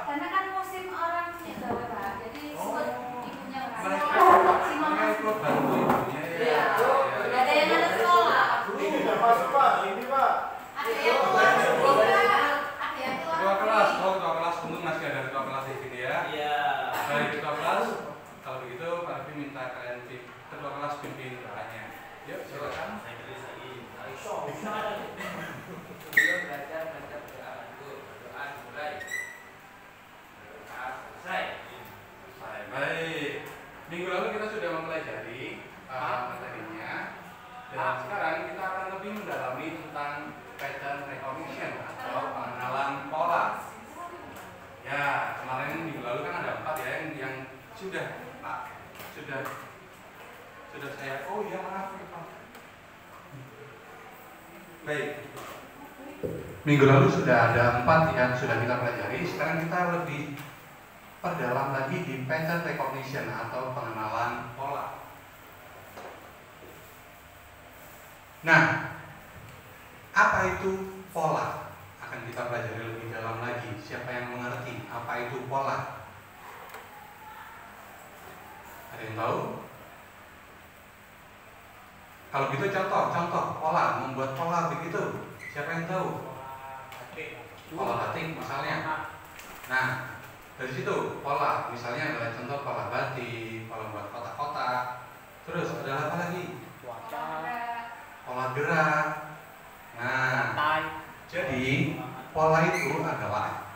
Karena kan musim orang punya gawe Pak, jadi sebut ibunya Pak. Si mama ikut bantu ibunya ya. Iya. Ada yang ada sekolah. Ini tidak masuk Pak, ini Pak. Ada yang keluar juga. Ada yang keluar. Ketua kelas, ketua kelas untung masih ada ketua kelas di sini ya. Iya. Dari ketua kelas, kalau begitu Pak Raffi minta kalian ketua kelas pimpin doanya. Yuk, silakan. Saya tulis lagi. Sebelum belajar berdoa dulu. Berdoa dimulai. Berdoa selesai. Baik. Minggu lalu kita sudah mempelajari materinya. Dan sekarang kita akan lebih mendalami tentang pattern recognition atau pengenalan pola. Ya, kemarin minggu lalu kan ada 4 ya yang sudah saya. Oh iya, maaf. Baik. Minggu lalu sudah ada 4 yang sudah kita pelajari. Sekarang kita lebih perdalam lagi di pattern recognition atau pengenalan pola. Nah, apa itu pola? Akan kita pelajari lebih dalam lagi. Siapa yang mengerti apa itu pola? Ada yang tahu? Kalau gitu contoh pola, membuat pola begitu. Siapa yang tahu? Pola batik misalnya. Nah, dari situ pola misalnya adalah contoh pola batik, pola buat kotak-kotak. Terus ada apa lagi? Pola gerak. Nah, jadi pola itu adalah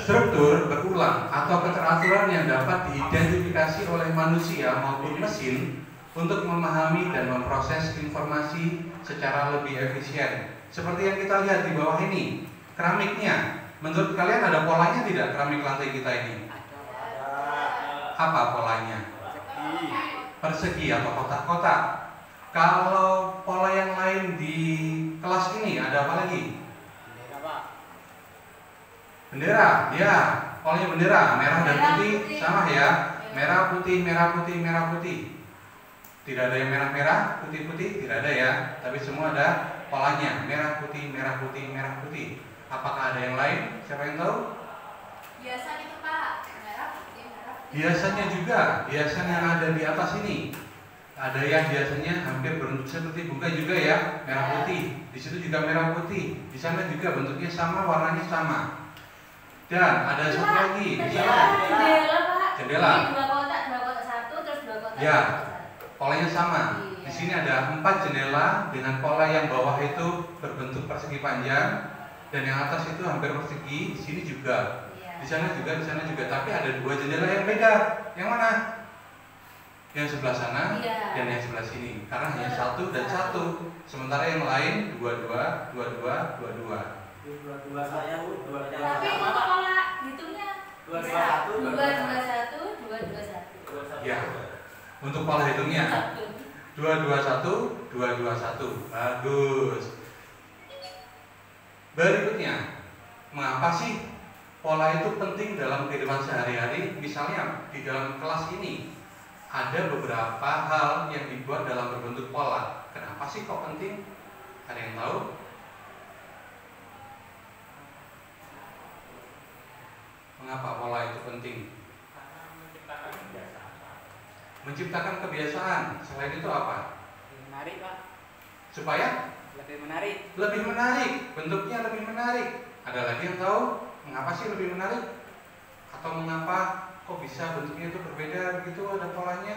struktur berulang atau keteraturan yang dapat diidentifikasi oleh manusia maupun mesin untuk memahami dan memproses informasi secara lebih efisien. Seperti yang kita lihat di bawah ini, keramiknya. Menurut kalian ada polanya tidak keramik lantai kita ini? Apa polanya? Persegi atau kotak-kotak. Kalau pola yang lain di kelas ini ada apa lagi? Bendera, ya. Polanya bendera, merah dan putih sama ya. Merah putih, merah putih, merah putih. Tidak ada yang merah-merah, putih-putih, tidak ada ya. Tapi semua ada polanya, merah putih, merah putih, merah putih. Apakah ada yang lain? Siapa yang tahu? Biasa itu Pak, merah putih, merah putih. Biasanya juga, biasanya yang ada di atas ini. Ada yang biasanya hampir bentuk seperti bunga juga ya, merah putih. Di situ juga merah putih. Di sana juga bentuknya sama, warnanya sama. Dan ada satu lagi, misalnya Jendela Pak. jendela. Ini 2 kotak satu, terus 2 kotak. Ya. satu. Polanya sama. Di sini ada 4 jendela dengan pola yang bawah itu berbentuk persegi panjang dan yang atas itu hampir persegi. Di sini juga, Iya. di sana juga, di sana juga. Tapi ada 2 jendela yang beda. Yang mana? Yang sebelah sana Iya. dan yang sebelah sini. Karena hanya 1 dan 1. Sementara yang lain 22, 22, 22. Dua saya, dua Tapi itu pola hitungnya 221, 221, 221. Ya. Untuk pola hitungnya 221, 221. Bagus. Berikutnya, mengapa sih pola itu penting dalam kehidupan sehari-hari? Misalnya di dalam kelas ini ada beberapa hal yang dibuat dalam berbentuk pola. Kenapa sih kok penting? Ada yang tahu? Mengapa pola itu penting? Menciptakan kebiasaan. Selain itu apa? Menarik Pak. Supaya Lebih menarik. lebih menarik, bentuknya lebih menarik. Ada lagi yang tahu mengapa sih lebih menarik? Atau mengapa kok bisa bentuknya itu berbeda begitu, ada polanya?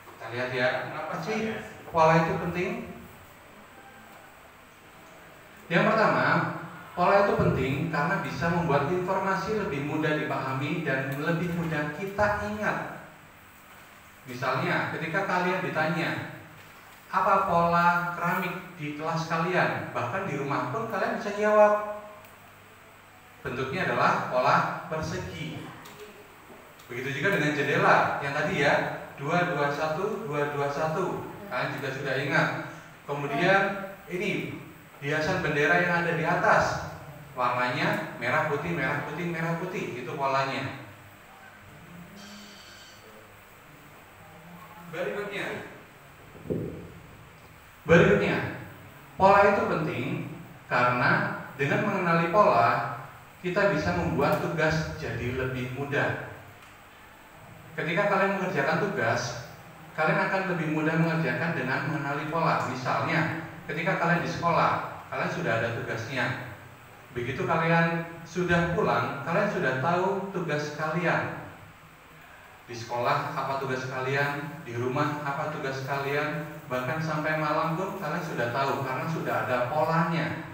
Kita lihat ya, mengapa sih pola itu penting? Yang pertama, pola itu penting karena bisa membuat informasi lebih mudah dipahami dan lebih mudah kita ingat. Misalnya, ketika kalian ditanya, apa pola keramik di kelas kalian? Bahkan di rumah pun kalian bisa jawab. Bentuknya adalah pola persegi. Begitu juga dengan jendela yang tadi ya, 221, 221. Kalian juga sudah ingat. Kemudian ini hiasan bendera yang ada di atas. Warnanya merah putih, merah putih, merah putih. Itu polanya. Berikutnya, pola itu penting karena dengan mengenali pola, kita bisa membuat tugas jadi lebih mudah. Ketika kalian mengerjakan tugas, kalian akan lebih mudah mengerjakan dengan mengenali pola. Misalnya, ketika kalian di sekolah, kalian sudah ada tugasnya. Begitu kalian sudah pulang, kalian sudah tahu tugas kalian. Di sekolah apa tugas kalian, di rumah apa tugas kalian, bahkan sampai malam pun kalian sudah tahu karena sudah ada polanya.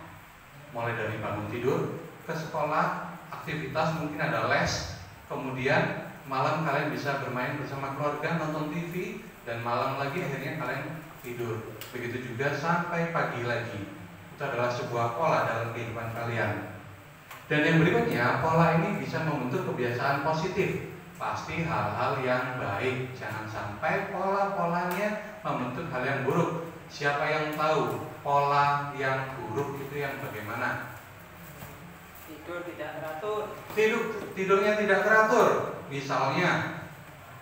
Mulai dari bangun tidur, ke sekolah, aktivitas mungkin ada les, kemudian malam kalian bisa bermain bersama keluarga, nonton TV, dan malam lagi akhirnya kalian tidur. Begitu juga sampai pagi lagi. Itu adalah sebuah pola dalam kehidupan kalian. Dan yang berikutnya, pola ini bisa membentuk kebiasaan positif. Pasti hal-hal yang baik. Jangan sampai pola-polanya membentuk hal yang buruk. Siapa yang tahu pola yang buruk itu yang bagaimana? Tidur tidak teratur. Tidurnya tidak teratur. Misalnya,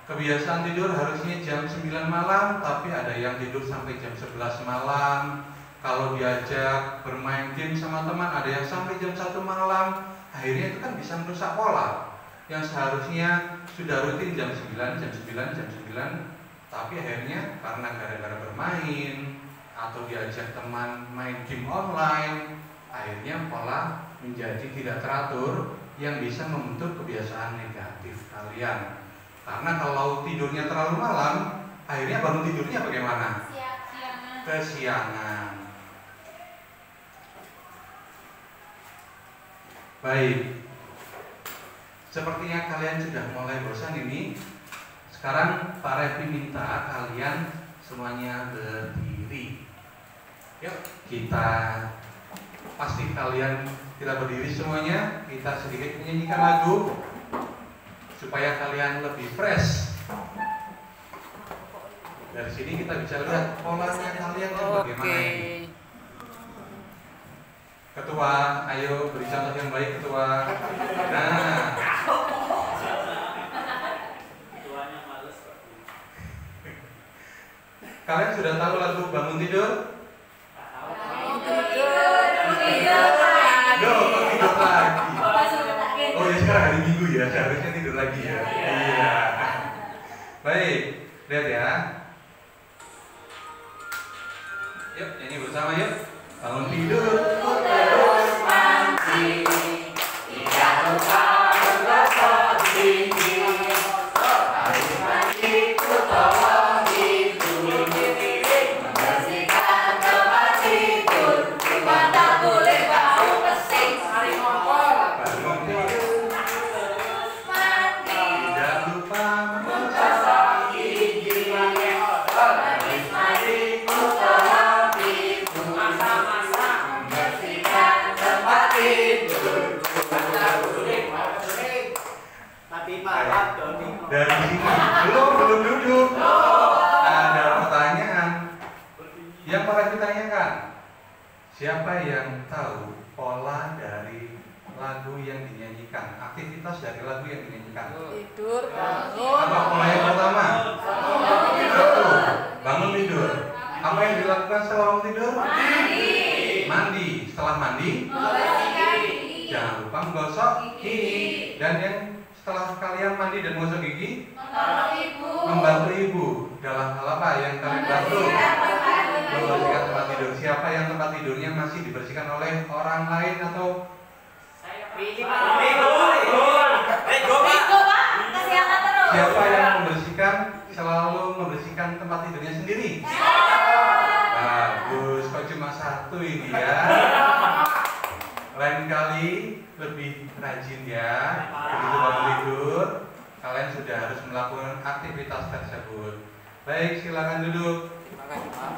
kebiasaan tidur harusnya jam 9 malam, tapi ada yang tidur sampai jam 11 malam. Kalau diajak bermain game sama teman, ada yang sampai jam 1 malam. Akhirnya itu kan bisa merusak pola yang seharusnya sudah rutin jam 9, tapi akhirnya karena gara-gara bermain atau diajak teman main game online, akhirnya pola menjadi tidak teratur yang bisa membentuk kebiasaan negatif kalian. Karena kalau tidurnya terlalu malam, akhirnya bangun tidurnya bagaimana? Kesiangan. Baik. Sepertinya kalian sudah mulai bosan ini. Sekarang Pak Revi minta kalian semuanya berdiri. Yuk, kita berdiri semuanya. Kita sedikit menyanyikan lagu supaya kalian lebih fresh. Dari sini kita bisa lihat polanya kalian yang bagaimana ini. Ketua, ayo beri contoh yang baik ketua. Nah, Ketuanya males. kalian sudah tahu lagu bangun tidur? Loh, kok tidur lagi? Oh ya, sekarang hari Minggu ya, seharusnya tidur lagi ya. Iya. Baik, lihat ya. Yuk, nyanyi bersama yuk. Bangun tidur. Terus mandi, tidak lupa bergosok gigi. Habis mandi ku tolong ibu, membersihkan tempat tidur. Bukan tak boleh bau pesing. Bangun tidur. Terus mandi, Tidak lupa menggosok gigi. Habis mandi ku tolong ibu, membersihkan tempat tidur. Bukan tak boleh bau pesing. Tapi maaf Doni. dari sini. Belum duduk. Ada pertanyaan yang pernah ditanyakan. Siapa yang tahu pola dari lagu yang dinyanyikan? Aktivitas dari lagu yang dinyanyikan. Tidur. Apa pola yang pertama? Satu, bangun tidur. Apa yang dilakukan setelah bangun tidur? Mandi. Setelah mandi, Membersihkan gigi. jangan lupa menggosok gigi. Dan yang setelah kalian mandi dan menggosok gigi, Menolong ibu. membantu ibu. Dalam hal apa yang kalian bantu? Membersihkan tempat tidur. Membersihkan tempat tidur. Siapa yang tempat tidurnya masih dibersihkan oleh orang lain atau Pilih Go, Pak. Kesiangan terus. siapa yang membersihkan, selalu membersihkan tempat tidurnya sendiri? Bagus, kok cuma satu ini ya. Lain kali lebih rajin ya. Begitu bangun tidur, kalian sudah harus melakukan aktivitas tersebut. Baik, silakan duduk. Terima kasih Pak.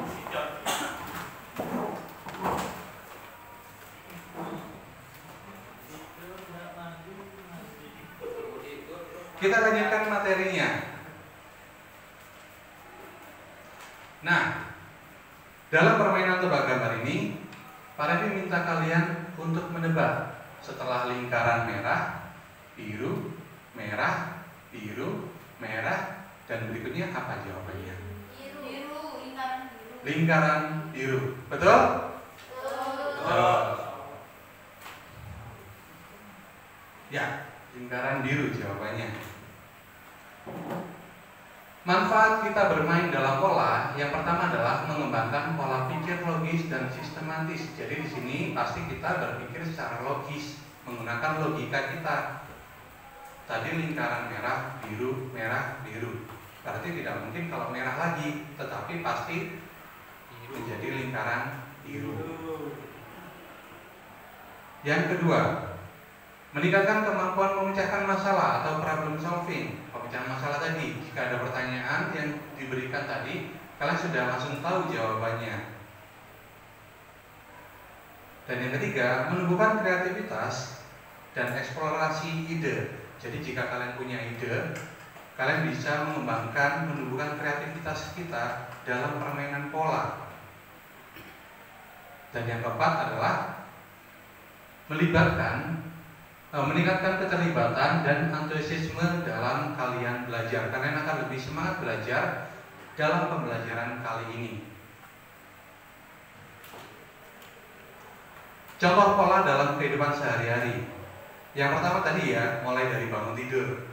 Kita lanjutkan materinya. Nah, dalam permainan tebak gambar ini, Pak Revi minta kalian untuk menebak setelah lingkaran merah, biru, merah, biru, merah, dan berikutnya apa jawabannya? Biru, lingkaran biru. Lingkaran biru, betul? Betul. Ya, lingkaran biru jawabannya. Manfaat kita bermain dalam pola yang pertama adalah mengembangkan pola pikir logis dan sistematis. Jadi di sini pasti kita berpikir secara logis, menggunakan logika kita. Tadi lingkaran merah, biru, berarti tidak mungkin kalau merah lagi, tetapi pasti menjadi lingkaran biru. Yang kedua, meningkatkan kemampuan memecahkan masalah atau problem solving. Pemecahan masalah tadi, jika ada pertanyaan yang diberikan tadi, kalian sudah langsung tahu jawabannya. Dan yang ketiga, menumbuhkan kreativitas dan eksplorasi ide. Jadi jika kalian punya ide, kalian bisa mengembangkan, menumbuhkan kreativitas kita dalam permainan pola. Dan yang keempat adalah meningkatkan keterlibatan dan antusiasme dalam kalian belajar. Kalian akan lebih semangat belajar dalam pembelajaran kali ini. Contoh pola dalam kehidupan sehari-hari. Yang pertama tadi ya, mulai dari bangun tidur.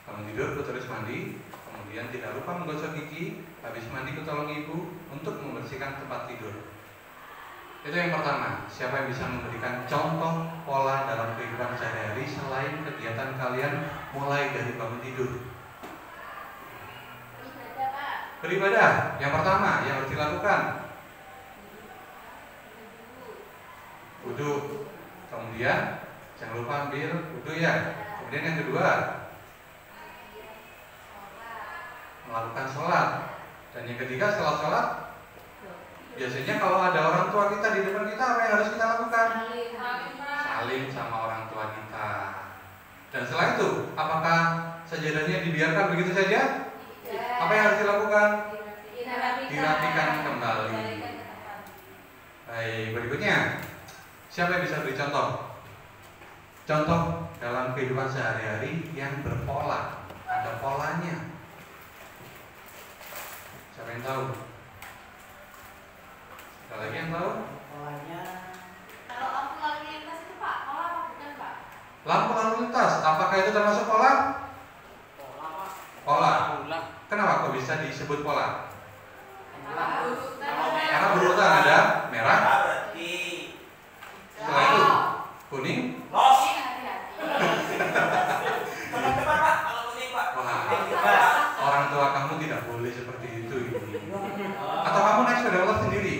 Bangun tidur, terus mandi, kemudian tidak lupa menggosok gigi, habis mandi ke tolong ibu untuk membersihkan tempat tidur. Itu yang pertama. Siapa yang bisa memberikan contoh pola dalam kehidupan sehari-hari selain kegiatan kalian mulai dari bangun tidur? Beribadah, Pak. Beribadah. Yang pertama yang harus dilakukan wudu. Kemudian jangan lupa ambil wudu ya. Kemudian yang kedua melakukan sholat. Dan yang ketiga setelah sholat, biasanya kalau ada orang tua kita di depan kita, apa yang harus kita lakukan? Salim sama orang tua kita. Dan setelah itu, apakah sajadahnya dibiarkan begitu saja? Apa yang harus dilakukan? Dirapikan kembali. Baik, berikutnya, siapa yang bisa beri contoh? Contoh dalam kehidupan sehari-hari yang berpola, ada polanya. Siapa yang tahu? Ada lagi yang tahu? Polanya Kalau lampu lalu lintas itu Pak, pola apa bukan Pak? Lampu lalu lintas, apakah itu termasuk pola? Pola. Kenapa kok bisa disebut pola? Karena berurutan ada merah, berarti setelah itu kuning. los. Wah, orang tua kamu tidak boleh seperti itu ini. Atau kamu naik sepeda motor sendiri?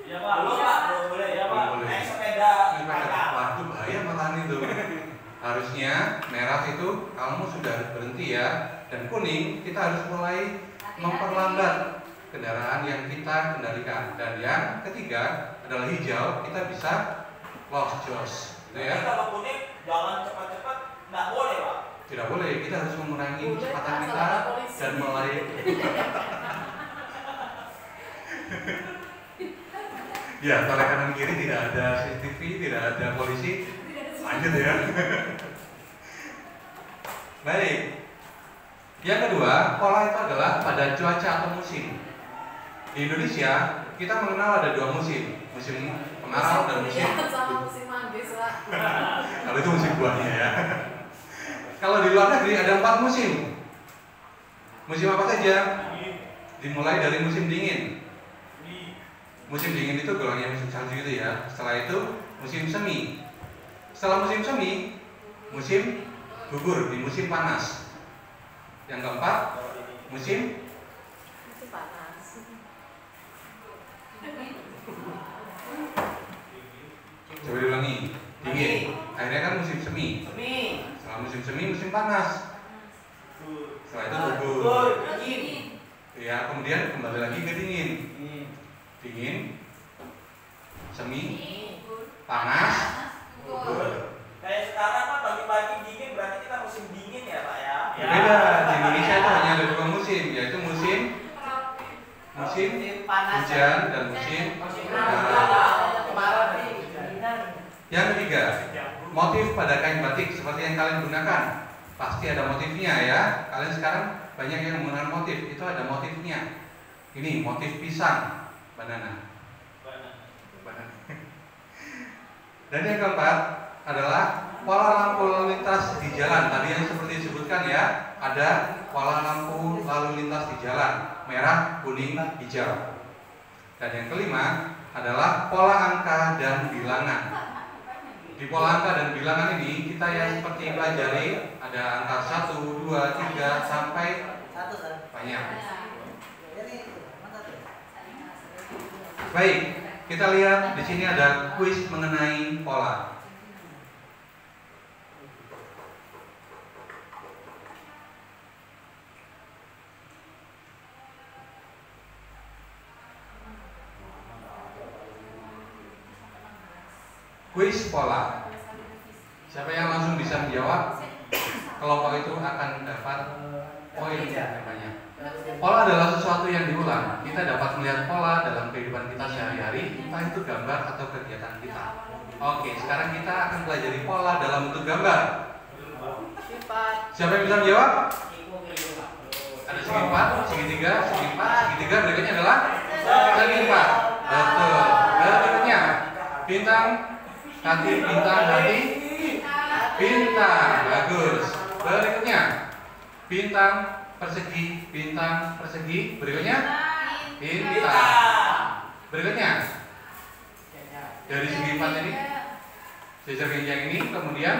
Ya Pak, belum boleh ya Pak. Belum boleh. Naik sepeda. Wah, itu bahaya malahan itu. Harusnya merah itu kamu sudah harus berhenti ya. Dan kuning kita harus mulai memperlambat kendaraan yang kita kendalikan. Dan yang ketiga adalah hijau, kita bisa lost jos, gitu ya. Kalau kuning jangan cepat-cepat, nggak boleh Pak. Tidak boleh, kita harus mengurangi kecepatan kita dan mulai. Ya, kalau kanan kiri tidak ada CCTV, tidak ada polisi, lanjut ya. Baik. Yang kedua, pola itu adalah pada cuaca atau musim. Di Indonesia kita mengenal ada dua musim, musim kemarau dan musim sama musim manggis lah. kalau itu musim buahnya ya. Kalau di luar negeri ada 4 musim. Musim apa saja? Dimulai dari musim dingin. Musim dingin itu golongnya musim salju itu ya. Setelah itu musim semi. Setelah musim semi, musim gugur di musim panas. Yang keempat, musim panas. coba diulangi. Dingin. Akhirnya kan musim semi. Setelah musim semi, musim panas. Setelah itu gugur. Ya, kemudian kembali lagi ke dingin. Dingin, semi, panas, gugur. Kayak sekarang Pak, pagi-pagi dingin berarti kita musim dingin ya Pak ya. Berbeda, di Indonesia itu hanya ada 2 musim, yaitu musim hujan dan musim kemarau. Yang ketiga, motif pada kain batik seperti yang kalian gunakan. Pasti ada motifnya ya. Kalian sekarang banyak yang menggunakan motif, itu ada motifnya. Ini motif pisang, banana. Dan yang keempat adalah pola lampu lalu lintas di jalan. Tadi yang seperti disebutkan ya, ada pola lampu lalu lintas di jalan, merah, kuning, hijau. Dan yang kelima adalah pola angka dan bilangan. Di pola angka dan bilangan ini kita ya seperti pelajari, ada angka 1, 2, 3 sampai banyak. Baik, kita lihat di sini ada kuis mengenai pola. Kuis pola. Siapa yang langsung bisa menjawab, kelompok itu akan dapat poin yang banyak. Pola adalah sesuatu yang diulang. Kita dapat melihat pola dalam kehidupan kita sehari-hari, entah itu gambar atau kegiatan kita. Oke, sekarang kita akan pelajari pola dalam bentuk gambar. Siapa yang bisa menjawab? Ada segi 4, segitiga, segi 4, segitiga. Berikutnya adalah segi 4. Betul. Berikutnya bintang, hati, bintang, hati, bintang. Bagus. Berikutnya bintang, persegi, bintang, persegi. Berikutnya bintang. Berikutnya dari segi 4 ini jajar genjang ini, kemudian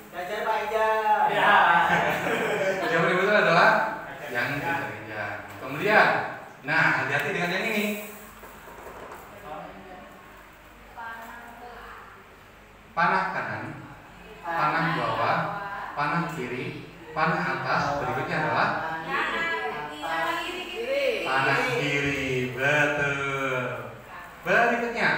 Jajar Pak Ijaz. Ya. jawaban yang betul adalah yang jajar genjang. Kemudian, nah hati-hati dengan yang ini. Panah kanan, panah bawah, panah kiri, panah atas. Berikutnya adalah panah kiri. Betul. Berikutnya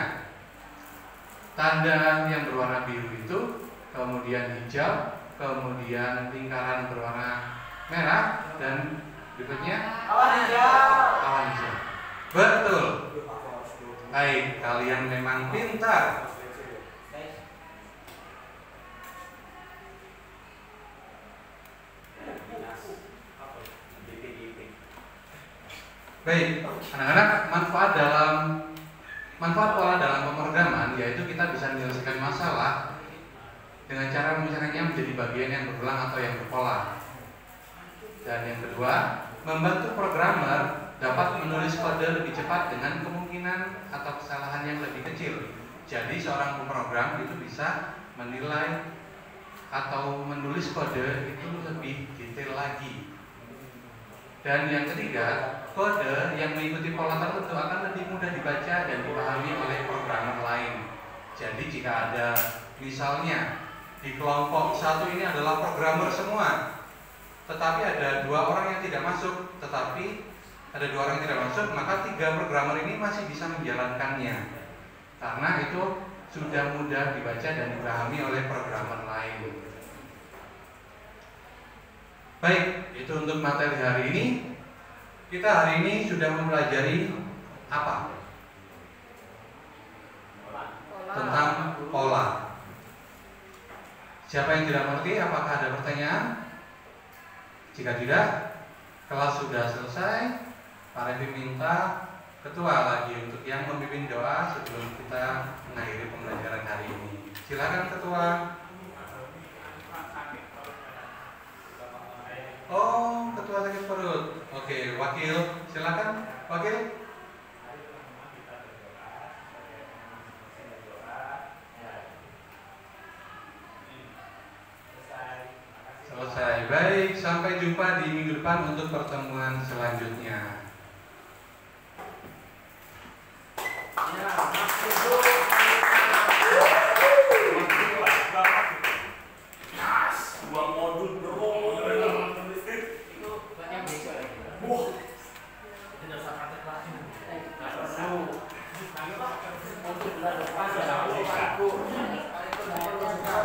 tanda yang berwarna biru itu, kemudian hijau, kemudian lingkaran berwarna merah, dan berikutnya Awan hijau. awan hijau. Betul. Baik, kalian memang pintar. Baik, anak-anak, manfaat pola dalam pemrograman yaitu kita bisa menyelesaikan masalah dengan cara memisahkannya menjadi bagian yang berulang atau yang berpola. Dan yang kedua, membantu programmer dapat menulis kode lebih cepat dengan kemungkinan atau kesalahan yang lebih kecil. Jadi seorang pemrogram itu bisa menilai atau menulis kode itu lebih detail lagi. Dan yang ketiga, kode yang mengikuti pola tertentu akan lebih mudah dibaca dan dipahami oleh programmer lain. Jadi jika ada misalnya di kelompok satu ini adalah programmer semua, tetapi ada 2 orang yang tidak masuk, maka 3 programmer ini masih bisa menjalankannya karena itu sudah mudah dibaca dan dipahami oleh programmer lain. Baik, itu untuk materi hari ini. Kita hari ini sudah mempelajari apa? Tentang pola. Siapa yang tidak mengerti? Apakah ada pertanyaan? Jika tidak, kelas sudah selesai. Pak Revi minta ketua lagi untuk yang memimpin doa sebelum kita mengakhiri pembelajaran hari ini. Silakan ketua. Oh, ketua sakit perut. Oke, wakil, silakan, wakil. Selesai. Baik, sampai jumpa di minggu depan untuk pertemuan selanjutnya.